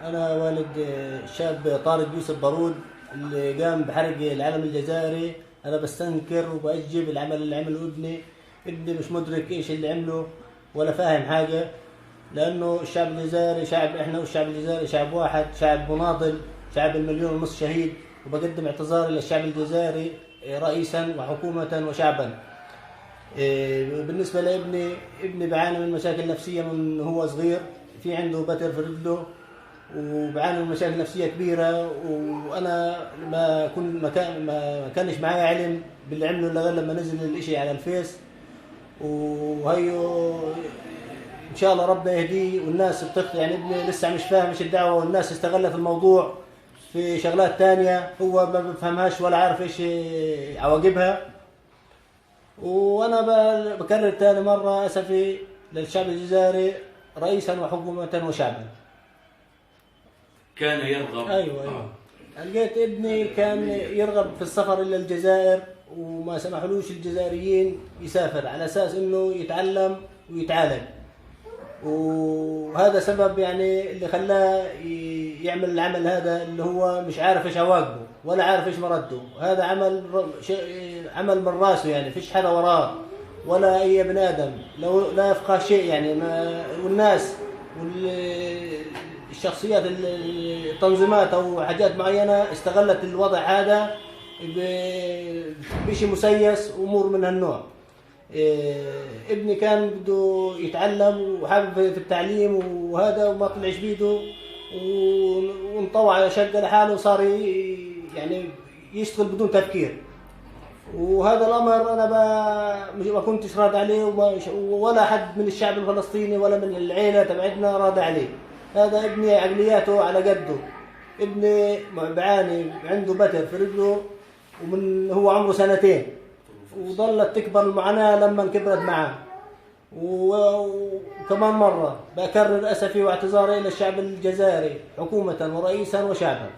أنا والد الشاب طارق يوسف بارود اللي قام بحرق العلم الجزائري. أنا بستنكر وبأجب العمل اللي عمله ابني. ابني مش مدرك إيش اللي عمله ولا فاهم حاجة، لأنه الشعب الجزائري شعب إحنا، والشعب الجزائري شعب واحد، شعب مناضل، شعب المليون ونص شهيد. وبقدم اعتذاري للشعب الجزائري رئيسا وحكومة وشعبا. بالنسبة لابني، ابني بعاني من مشاكل نفسية من هو صغير، في عنده بتر في رجله وبعاني من مشاكل نفسية كبيرة. وأنا ما كانش معايا علم باللي عمله إلا غير لما نزل الإشي على الفيس. وهيو إن شاء الله ربنا يهديه. والناس بتخطئ، يعني ابني لسه مش فاهم إيش الدعوة، والناس استغلت الموضوع في شغلات تانية هو ما بفهمهاش ولا عارف إيش عواقبها. وأنا بكرر تاني مرة أسفي للشعب الجزائري رئيسا وحكومة وشعبا. كان يرغب. أيوة. لقيت ابني كان يرغب في السفر إلى الجزائر، وما سمحلوش الجزائريين يسافر على أساس إنه يتعلم ويتعالج. وهذا سبب يعني اللي خلاه يعمل العمل هذا، اللي هو مش عارف إيش عواقبه ولا عارف إيش مرده. هذا عمل من راسه، يعني فيش حدا وراه ولا أي ابن آدم لو لا يفقه شيء يعني. والناس والشخصيات التنظيمات أو حاجات معينة استغلت الوضع هذا بشيء مسيس وأمور من هالنوع. ابني كان بده يتعلم وحابب في التعليم وهذا، وما طلعش بيده وانطوى شقة لحاله، وصار يعني يشتغل بدون تفكير. وهذا الأمر أنا ما كنتش راضي عليه، ولا حد من الشعب الفلسطيني ولا من العيلة تبعتنا راضي عليه. هذا ابني عقلياته على قده. ابني بعاني، عنده بتر في رجله ومن هو عمره 2 سنين، وظلت تكبر المعاناة لما كبرت معه. وكمان مرة بكرر أسفي واعتذاري إلى الشعب الجزائري حكومة ورئيسا وشعبا.